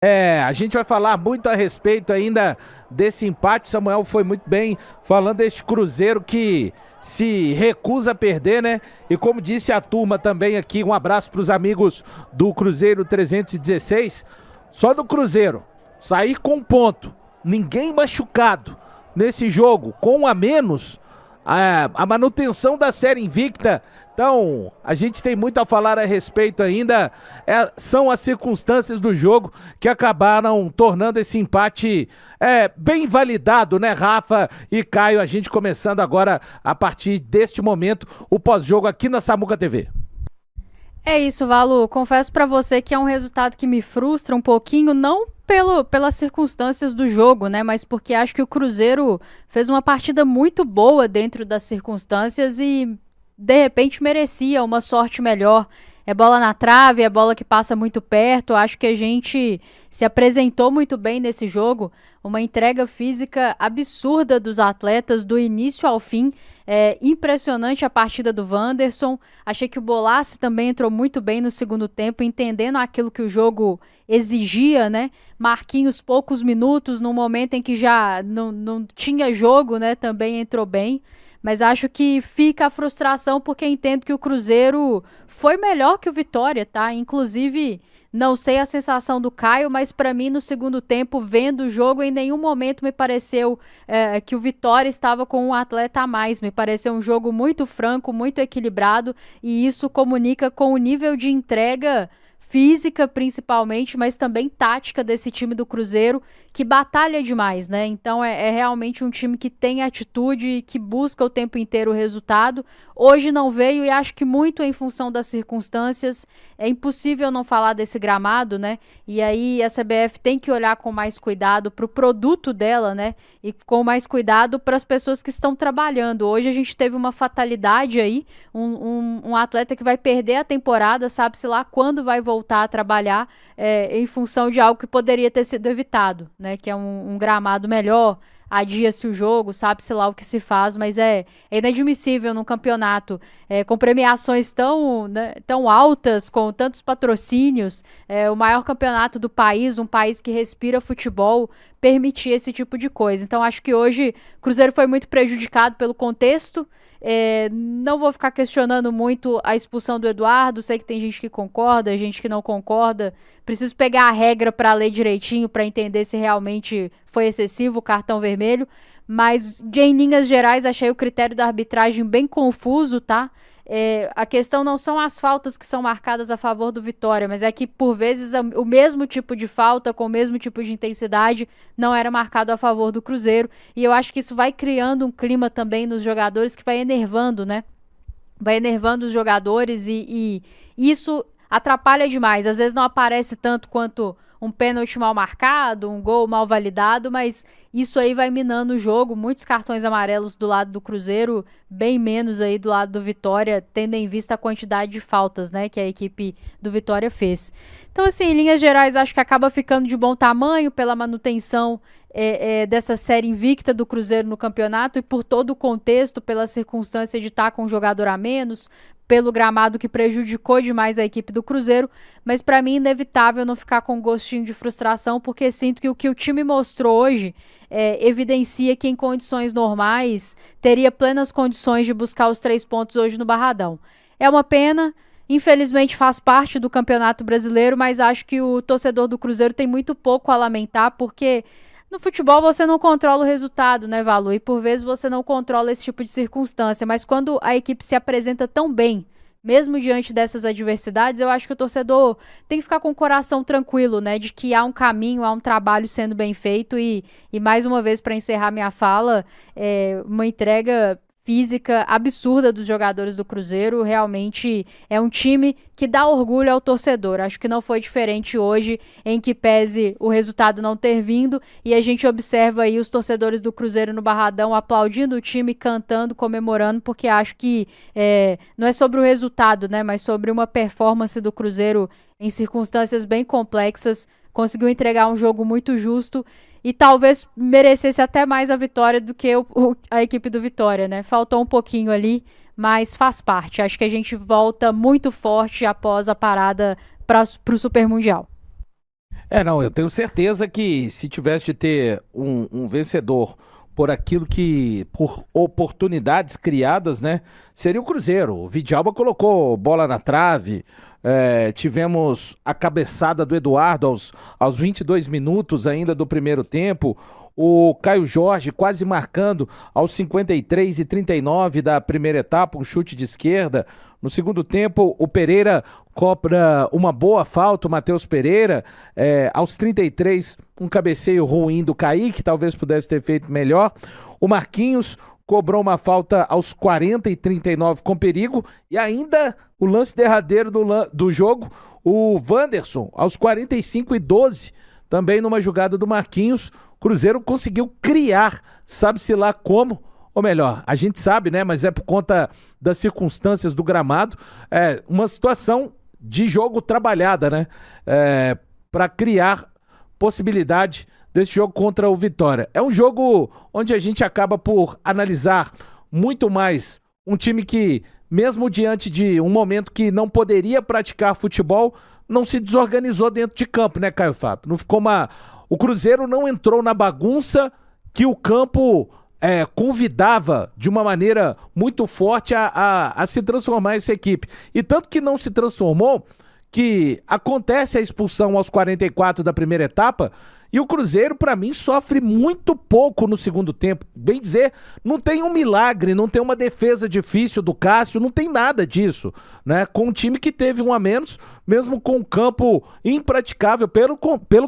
A gente vai falar muito a respeito ainda desse empate. Samuel foi muito bem falando deste Cruzeiro que se recusa a perder, né? E como disse a turma também aqui, um abraço para os amigos do Cruzeiro 316. Só do Cruzeiro sair com um ponto, ninguém machucado nesse jogo, com um a menos, a manutenção da série invicta. Então, a gente tem muito a falar a respeito ainda. São as circunstâncias do jogo que acabaram tornando esse empate bem validado, né, Rafa e Caio? A gente começando agora, a partir deste momento, o pós-jogo aqui na Samuca TV. É isso, Valu. Confesso pra você que é um resultado que me frustra um pouquinho, não pelas circunstâncias do jogo, né? Mas porque acho que o Cruzeiro fez uma partida muito boa dentro das circunstâncias e de repente merecia uma sorte melhor. É bola na trave, é bola que passa muito perto. Acho que a gente se apresentou muito bem nesse jogo. Uma entrega física absurda dos atletas do início ao fim. É impressionante a partida do Wanderson. Achei que o Bolassi também entrou muito bem no segundo tempo, entendendo aquilo que o jogo exigia, né? Marquinhos poucos minutos, num momento em que já não tinha jogo, né? Também entrou bem. Mas acho que fica a frustração porque entendo que o Cruzeiro foi melhor que o Vitória, tá? Inclusive, não sei a sensação do Caio, mas para mim no segundo tempo, vendo o jogo, em nenhum momento me pareceu que o Vitória estava com um atleta a mais. Me pareceu um jogo muito franco, muito equilibrado e isso comunica com o nível de entrega física principalmente, mas também tática desse time do Cruzeiro, que batalha demais, né? Então é realmente um time que tem atitude e que busca o tempo inteiro o resultado. Hoje não veio e acho que muito em função das circunstâncias. É impossível não falar desse gramado, né? E aí a CBF tem que olhar com mais cuidado para o produto dela, né? E com mais cuidado para as pessoas que estão trabalhando. Hoje a gente teve uma fatalidade aí, um atleta que vai perder a temporada, sabe-se lá quando vai voltar a trabalhar, em função de algo que poderia ter sido evitado, né? Que é um gramado melhor, adia-se o jogo, sabe-se lá o que se faz, mas é inadmissível num campeonato com premiações tão, né, tão altas, com tantos patrocínios, o maior campeonato do país, um país que respira futebol, permitir esse tipo de coisa. Então acho que hoje o Cruzeiro foi muito prejudicado pelo contexto. Não vou ficar questionando muito a expulsão do Eduardo. Sei que tem gente que concorda, gente que não concorda. Preciso pegar a regra para ler direitinho para entender se realmente foi excessivo o cartão vermelho. Mas, em linhas gerais, achei o critério da arbitragem bem confuso, tá? A questão não são as faltas que são marcadas a favor do Vitória, mas é que, por vezes, o mesmo tipo de falta, com o mesmo tipo de intensidade, não era marcado a favor do Cruzeiro. E eu acho que isso vai criando um clima também nos jogadores que vai enervando, né? Vai enervando os jogadores e isso atrapalha demais. Às vezes não aparece tanto quanto um pênalti mal marcado, um gol mal validado, mas isso aí vai minando o jogo. Muitos cartões amarelos do lado do Cruzeiro, bem menos aí do lado do Vitória, tendo em vista a quantidade de faltas, né, que a equipe do Vitória fez. Então, assim, em linhas gerais, acho que acaba ficando de bom tamanho pela manutenção dessa série invicta do Cruzeiro no campeonato e por todo o contexto, pela circunstância de estar com um jogador a menos, pelo gramado que prejudicou demais a equipe do Cruzeiro, mas para mim inevitável não ficar com um gostinho de frustração, porque sinto que o que o time mostrou hoje evidencia que em condições normais teria plenas condições de buscar os 3 pontos hoje no Barradão. É uma pena, infelizmente faz parte do Campeonato Brasileiro, mas acho que o torcedor do Cruzeiro tem muito pouco a lamentar, porque no futebol você não controla o resultado, né, Valu? E por vezes você não controla esse tipo de circunstância, mas quando a equipe se apresenta tão bem, mesmo diante dessas adversidades, eu acho que o torcedor tem que ficar com o coração tranquilo, né, de que há um caminho, há um trabalho sendo bem feito e mais uma vez, para encerrar minha fala, uma entrega física absurda dos jogadores do Cruzeiro. Realmente é um time que dá orgulho ao torcedor. Acho que não foi diferente hoje, em que pese o resultado não ter vindo e a gente observa aí os torcedores do Cruzeiro no Barradão aplaudindo o time, cantando, comemorando, porque acho que não é sobre o resultado, né, mas sobre uma performance do Cruzeiro em circunstâncias bem complexas. Conseguiu entregar um jogo muito justo e talvez merecesse até mais a vitória do que a equipe do Vitória, né? Faltou um pouquinho ali, mas faz parte. Acho que a gente volta muito forte após a parada para o Super Mundial. Não, eu tenho certeza que se tivesse de ter um vencedor por oportunidades criadas, né, seria o Cruzeiro. O Vidalba colocou bola na trave, tivemos a cabeçada do Eduardo aos 22 minutos ainda do primeiro tempo, o Caio Jorge quase marcando aos 53 e 39 da primeira etapa, um chute de esquerda. No segundo tempo, o Pereira cobra uma boa falta, o Matheus Pereira. Aos 33, um cabeceio ruim do Kaique, talvez pudesse ter feito melhor. O Marquinhos cobrou uma falta aos 40 e 39 com perigo. E ainda o lance derradeiro do jogo, o Wanderson, aos 45 e 12, também numa jogada do Marquinhos. O Cruzeiro conseguiu criar, sabe-se lá como. Ou melhor, a gente sabe, né? Mas é por conta das circunstâncias do gramado. Uma situação de jogo trabalhada, né? Para criar possibilidade desse jogo contra o Vitória. É um jogo onde a gente acaba por analisar muito mais um time que, mesmo diante de um momento que não poderia praticar futebol, não se desorganizou dentro de campo, né, Caio Fábio? Não ficou O Cruzeiro não entrou na bagunça que o campo convidava de uma maneira muito forte a se transformar essa equipe. E tanto que não se transformou, que acontece a expulsão aos 44 da primeira etapa, e o Cruzeiro, para mim, sofre muito pouco no segundo tempo. Bem dizer, não tem um milagre, não tem uma defesa difícil do Cássio, não tem nada disso, né? Com um time que teve um a menos, mesmo com um campo impraticável, pelo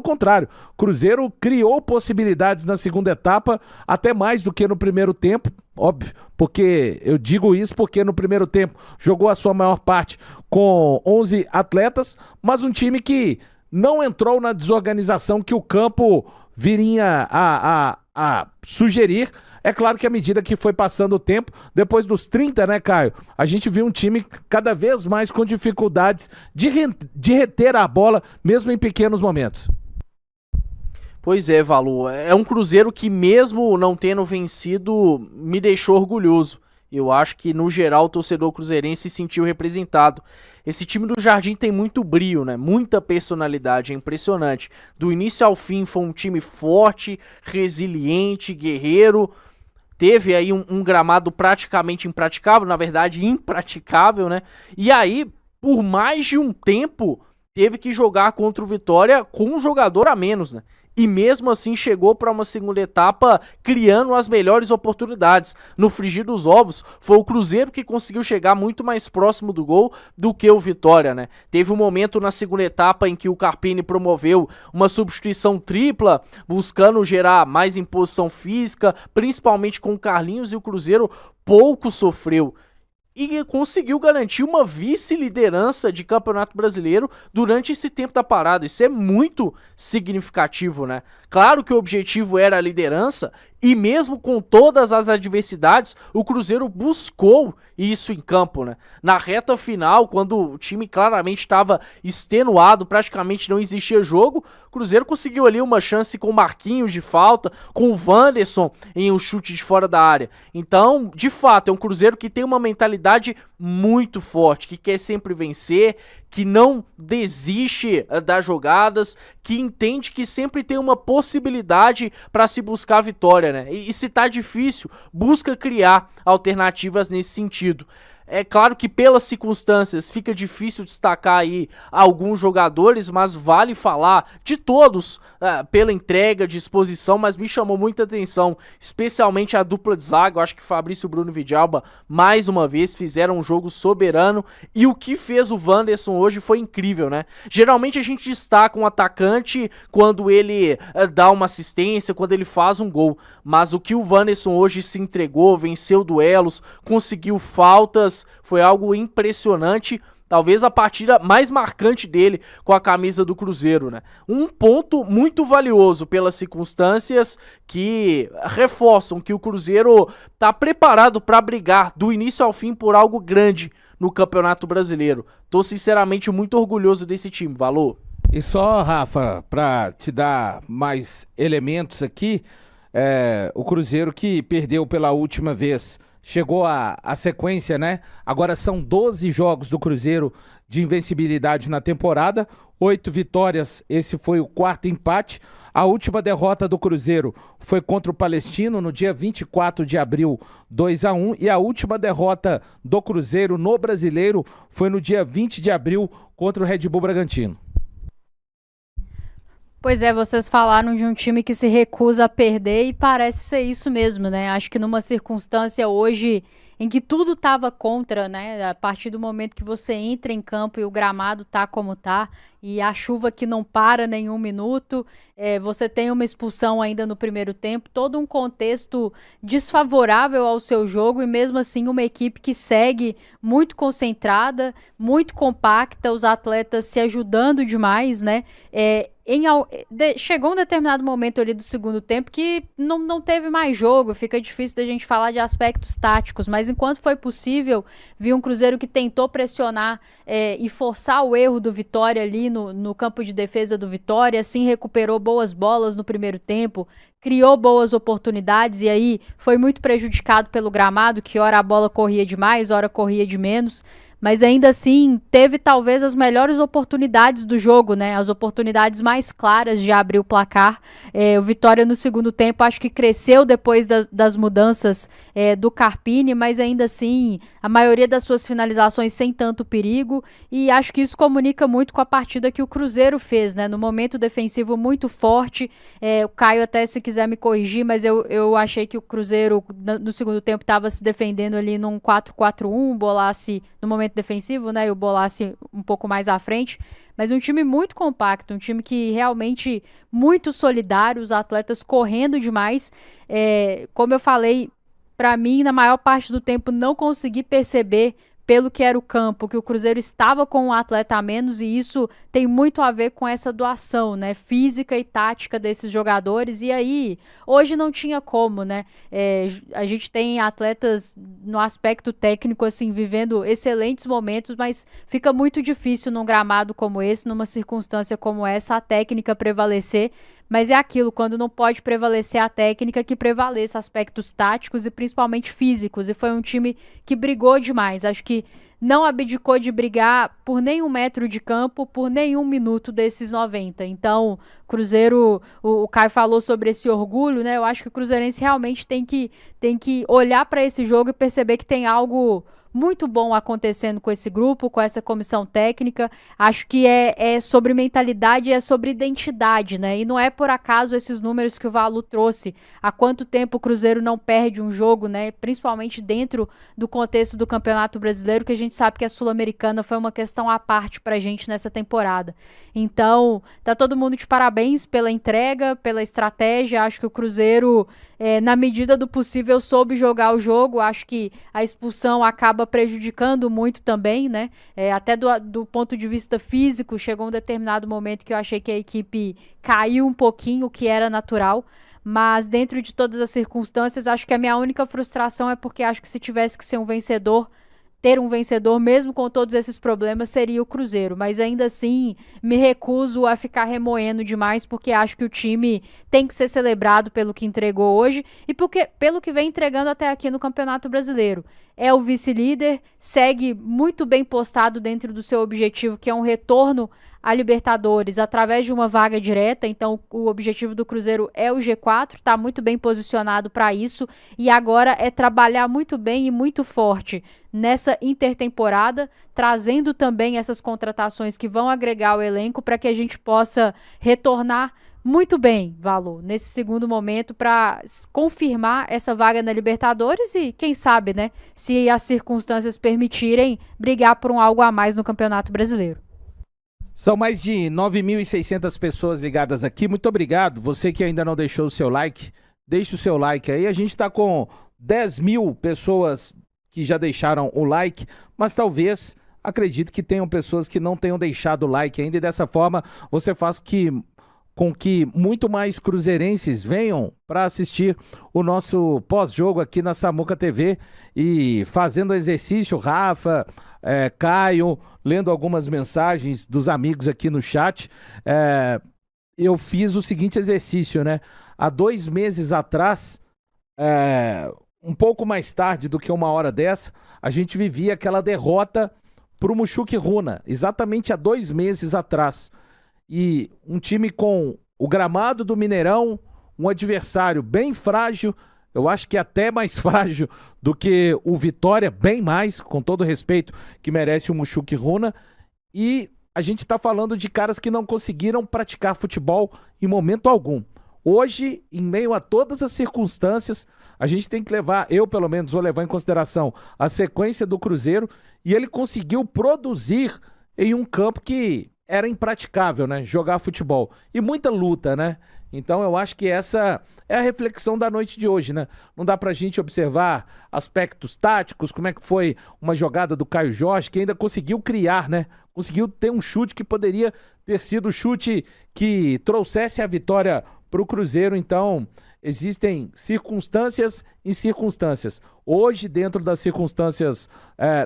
contrário. O Cruzeiro criou possibilidades na segunda etapa, até mais do que no primeiro tempo, óbvio, porque eu digo isso porque no primeiro tempo jogou a sua maior parte com 11 atletas, mas um time que não entrou na desorganização que o campo viria a sugerir. É claro que à medida que foi passando o tempo, depois dos 30, né, Caio? A gente viu um time cada vez mais com dificuldades de reter a bola, mesmo em pequenos momentos. Pois é, Valu. É um Cruzeiro que, mesmo não tendo vencido, me deixou orgulhoso. Eu acho que, no geral, o torcedor cruzeirense se sentiu representado. Esse time do Jardim tem muito brio, né? Muita personalidade, é impressionante. Do início ao fim foi um time forte, resiliente, guerreiro. Teve aí um gramado praticamente impraticável, na verdade impraticável, né? E aí, por mais de um tempo, teve que jogar contra o Vitória com um jogador a menos, né? E mesmo assim chegou para uma segunda etapa criando as melhores oportunidades. No frigir dos ovos, foi o Cruzeiro que conseguiu chegar muito mais próximo do gol do que o Vitória, né? Teve um momento na segunda etapa em que o Carpini promoveu uma substituição tripla, buscando gerar mais imposição física, principalmente com o Carlinhos, e o Cruzeiro pouco sofreu. E conseguiu garantir uma vice-liderança de Campeonato Brasileiro durante esse tempo da parada. Isso é muito significativo, né? Claro que o objetivo era a liderança, e mesmo com todas as adversidades, o Cruzeiro buscou isso em campo, né? Na reta final, quando o time claramente estava extenuado, praticamente não existia jogo, o Cruzeiro conseguiu ali uma chance com o Marquinhos de falta, com o Wanderson em um chute de fora da área. Então, de fato, é um Cruzeiro que tem uma mentalidade muito forte, que quer sempre vencer, que não desiste das jogadas, que entende que sempre tem uma possibilidade para se buscar a vitória, né? E se tá difícil, busca criar alternativas nesse sentido. É claro que pelas circunstâncias fica difícil destacar aí alguns jogadores, mas vale falar de todos pela entrega, disposição, mas me chamou muita atenção, especialmente a dupla de zaga. Eu acho que Fabrício, Bruno e Vidalba, mais uma vez, fizeram um jogo soberano, e o que fez o Wanderson hoje foi incrível, né? Geralmente a gente destaca um atacante quando ele dá uma assistência, quando ele faz um gol, mas o que o Wanderson hoje se entregou, venceu duelos, conseguiu faltas, foi algo impressionante. Talvez a partida mais marcante dele com a camisa do Cruzeiro, né? Um ponto muito valioso pelas circunstâncias que reforçam que o Cruzeiro tá preparado para brigar do início ao fim por algo grande no Campeonato Brasileiro. Tô sinceramente muito orgulhoso desse time, Valor. E só, Rafa, para te dar mais elementos aqui, o Cruzeiro que perdeu pela última vez chegou a sequência, né? Agora são 12 jogos do Cruzeiro de invencibilidade na temporada, 8 vitórias, esse foi o 4º empate. A última derrota do Cruzeiro foi contra o Palestino no dia 24 de abril, 2-1, e a última derrota do Cruzeiro no Brasileiro foi no dia 20 de abril contra o Red Bull Bragantino. Pois é, vocês falaram de um time que se recusa a perder e parece ser isso mesmo, né? Acho que numa circunstância hoje em que tudo estava contra, né? A partir do momento que você entra em campo e o gramado tá como tá, e a chuva que não para nenhum minuto, você tem uma expulsão ainda no primeiro tempo, todo um contexto desfavorável ao seu jogo e mesmo assim uma equipe que segue muito concentrada, muito compacta, os atletas se ajudando demais, né? Chegou um determinado momento ali do segundo tempo que não teve mais jogo, fica difícil da gente falar de aspectos táticos, mas enquanto foi possível, vi um Cruzeiro que tentou pressionar e forçar o erro do Vitória ali no campo de defesa do Vitória, assim recuperou boas bolas no primeiro tempo, criou boas oportunidades e aí foi muito prejudicado pelo gramado, que ora a bola corria demais, ora corria de menos. Mas ainda assim, teve talvez as melhores oportunidades do jogo, né? As oportunidades mais claras de abrir o placar. O Vitória no segundo tempo acho que cresceu depois das mudanças do Carpini, mas ainda assim, a maioria das suas finalizações sem tanto perigo. E acho que isso comunica muito com a partida que o Cruzeiro fez, né? No momento defensivo muito forte. O Caio até se quiser me corrigir, mas eu achei que o Cruzeiro no segundo tempo estava se defendendo ali num 4-4-1, Bolassi no momento defensivo, né, e o Bolassi um pouco mais à frente, mas um time muito compacto, um time que realmente muito solidário, os atletas correndo demais, como eu falei, para mim, na maior parte do tempo, não consegui perceber pelo que era o campo, que o Cruzeiro estava com um atleta a menos e isso tem muito a ver com essa doação, né, física e tática desses jogadores e aí, hoje não tinha como, né, a gente tem atletas no aspecto técnico, assim, vivendo excelentes momentos, mas fica muito difícil num gramado como esse, numa circunstância como essa, a técnica prevalecer. Mas é aquilo, quando não pode prevalecer a técnica, que prevaleça aspectos táticos e principalmente físicos. E foi um time que brigou demais. Acho que não abdicou de brigar por nenhum metro de campo, por nenhum minuto desses 90. Então, Cruzeiro, o Caio falou sobre esse orgulho, né? Eu acho que o Cruzeirense realmente tem que olhar para esse jogo e perceber que tem algo muito bom acontecendo com esse grupo, com essa comissão técnica. Acho que é sobre mentalidade, é sobre identidade, né? E não é por acaso esses números que o Valu trouxe. Há quanto tempo o Cruzeiro não perde um jogo, né? Principalmente dentro do contexto do Campeonato Brasileiro, que a gente sabe que a Sul-Americana foi uma questão à parte pra gente nessa temporada. Então, tá todo mundo de parabéns pela entrega, pela estratégia. Acho que o Cruzeiro, na medida do possível, soube jogar o jogo. Acho que a expulsão acaba prejudicando muito também, né? Até do ponto de vista físico, chegou um determinado momento que eu achei que a equipe caiu um pouquinho, o que era natural. Mas dentro de todas as circunstâncias, acho que a minha única frustração é porque acho que se tivesse que ser um vencedor, ter um vencedor, mesmo com todos esses problemas, seria o Cruzeiro. Mas ainda assim, me recuso a ficar remoendo demais, porque acho que o time tem que ser celebrado pelo que entregou hoje e pelo que vem entregando até aqui no Campeonato Brasileiro. É o vice-líder, segue muito bem postado dentro do seu objetivo, que é um retorno a Libertadores através de uma vaga direta. Então o objetivo do Cruzeiro é o G4, está muito bem posicionado para isso e agora é trabalhar muito bem e muito forte nessa intertemporada, trazendo também essas contratações que vão agregar o elenco para que a gente possa retornar muito bem, Valu, nesse segundo momento para confirmar essa vaga na Libertadores e quem sabe, né, se as circunstâncias permitirem, brigar por um algo a mais no Campeonato Brasileiro. São mais de 9.600 pessoas ligadas aqui. Muito obrigado. Você que ainda não deixou o seu like, deixe o seu like aí. A gente está com 10.000 pessoas que já deixaram o like, mas talvez, acredito que tenham pessoas que não tenham deixado o like ainda e dessa forma você faz com que muito mais cruzeirenses venham para assistir o nosso pós-jogo aqui na Samuca TV e fazendo exercício, Rafa, Caio, lendo algumas mensagens dos amigos aqui no chat. Eu fiz o seguinte exercício, né? Há 2 meses atrás, um pouco mais tarde do que uma hora dessa, a gente vivia aquela derrota para o Mushuc Runa, exatamente há 2 meses atrás. E um time com o gramado do Mineirão, um adversário bem frágil, eu acho que até mais frágil do que o Vitória, bem mais, com todo o respeito que merece o Mushuc Runa. E a gente está falando de caras que não conseguiram praticar futebol em momento algum. Hoje, em meio a todas as circunstâncias, a gente tem que levar, eu pelo menos vou levar em consideração a sequência do Cruzeiro, e ele conseguiu produzir em um campo que era impraticável, né? Jogar futebol. E muita luta, né? Então eu acho que essa é a reflexão da noite de hoje, né? Não dá pra gente observar aspectos táticos, como é que foi uma jogada do Caio Jorge, que ainda conseguiu criar, né? Conseguiu ter um chute que poderia ter sido o chute que trouxesse a vitória pro Cruzeiro. Então, existem circunstâncias e circunstâncias. Hoje, dentro das circunstâncias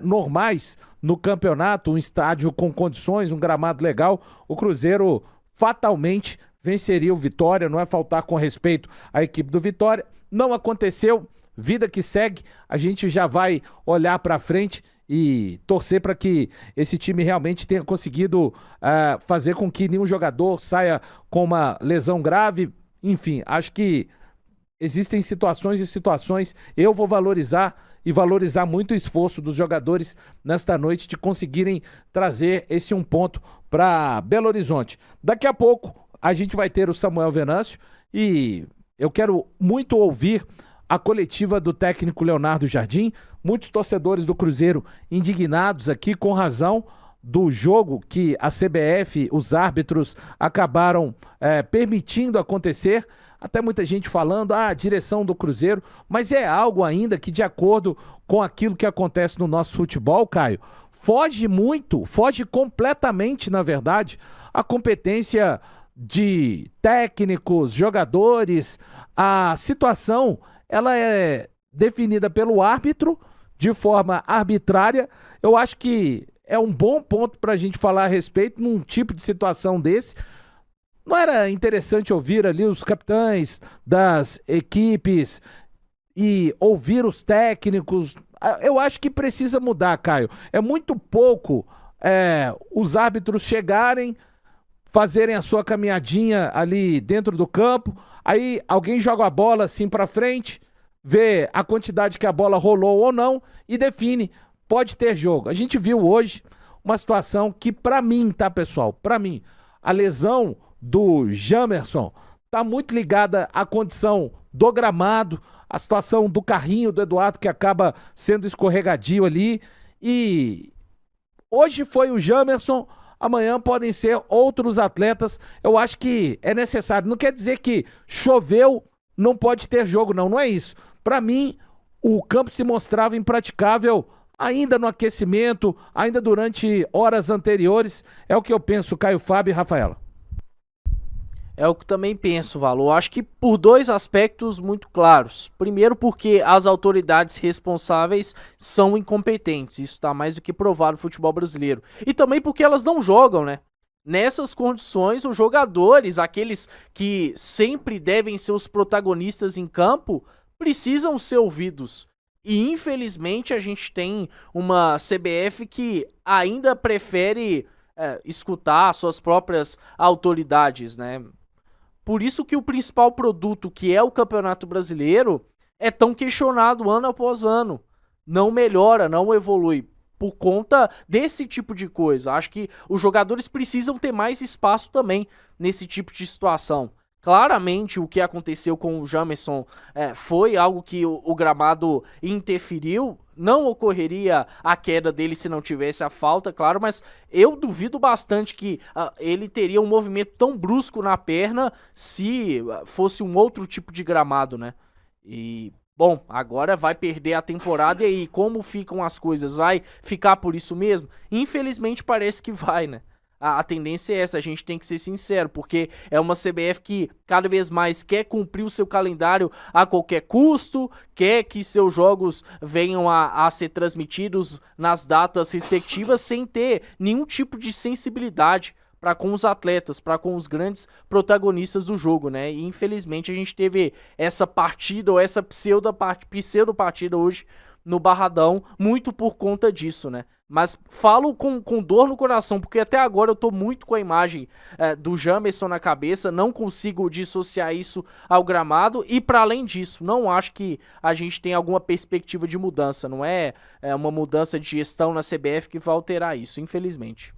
normais no campeonato, um estádio com condições, um gramado legal, o Cruzeiro fatalmente venceria o Vitória, não é faltar com respeito à equipe do Vitória. Não aconteceu, vida que segue, a gente já vai olhar para frente e torcer para que esse time realmente tenha conseguido fazer com que nenhum jogador saia com uma lesão grave. Enfim, acho que existem situações e situações. Eu vou valorizar e valorizar muito o esforço dos jogadores nesta noite de conseguirem trazer esse 1 ponto para Belo Horizonte. Daqui a pouco a gente vai ter o Samuel Venâncio e eu quero muito ouvir a coletiva do técnico Leonardo Jardim. Muitos torcedores do Cruzeiro indignados aqui, com razão, do jogo que a CBF, os árbitros, acabaram permitindo acontecer. Até muita gente falando, a direção do Cruzeiro, mas é algo ainda que, de acordo com aquilo que acontece no nosso futebol, Caio, foge completamente, na verdade, a competência de técnicos, jogadores. A situação, ela é definida pelo árbitro de forma arbitrária. Eu acho que é um bom ponto para a gente falar a respeito num tipo de situação desse. Não era interessante ouvir ali os capitães das equipes e ouvir os técnicos? Eu acho que precisa mudar, Caio. É muito pouco os árbitros chegarem, fazerem a sua caminhadinha ali dentro do campo, aí alguém joga a bola assim pra frente, vê a quantidade que a bola rolou ou não e define, pode ter jogo. A gente viu hoje uma situação que, pra mim, tá, pessoal? Pra mim, a lesão do Jamerson tá muito ligada à condição do gramado, a situação do carrinho do Eduardo, que acaba sendo escorregadio ali. E hoje foi o Jamerson, amanhã podem ser outros atletas. Eu acho que é necessário. Não quer dizer que choveu, não pode ter jogo, não. Não é isso. Para mim, o campo se mostrava impraticável ainda no aquecimento, ainda durante horas anteriores. É o que eu penso, Caio Fábio e Rafaela. É o que também penso, Valor. Acho que por 2 aspectos muito claros. Primeiro, porque as autoridades responsáveis são incompetentes. Isso está mais do que provado no futebol brasileiro. E também porque elas não jogam, né? Nessas condições, os jogadores, aqueles que sempre devem ser os protagonistas em campo, precisam ser ouvidos. E infelizmente a gente tem uma CBF que ainda prefere escutar suas próprias autoridades, né? Por isso que o principal produto, que é o Campeonato Brasileiro, é tão questionado ano após ano. Não melhora, não evolui. Por conta desse tipo de coisa. Acho que os jogadores precisam ter mais espaço também nesse tipo de situação. Claramente, o que aconteceu com o Jamerson foi algo que o gramado interferiu. Não ocorreria a queda dele se não tivesse a falta, claro, mas eu duvido bastante que ele teria um movimento tão brusco na perna se fosse um outro tipo de gramado, né? E, bom, agora vai perder a temporada e aí, como ficam as coisas? Vai ficar por isso mesmo? Infelizmente parece que vai, né? A tendência é essa, a gente tem que ser sincero, porque é uma CBF que cada vez mais quer cumprir o seu calendário a qualquer custo, quer que seus jogos venham a ser transmitidos nas datas respectivas sem ter nenhum tipo de sensibilidade para com os atletas, para com os grandes protagonistas do jogo, né? E infelizmente a gente teve essa partida ou essa pseudo partida hoje no Barradão, muito por conta disso, né? Mas falo com dor no coração, porque até agora eu tô muito com a imagem do Jamerson na cabeça, não consigo dissociar isso ao gramado, e para além disso, não acho que a gente tem alguma perspectiva de mudança, não é uma mudança de gestão na CBF que vai alterar isso, infelizmente.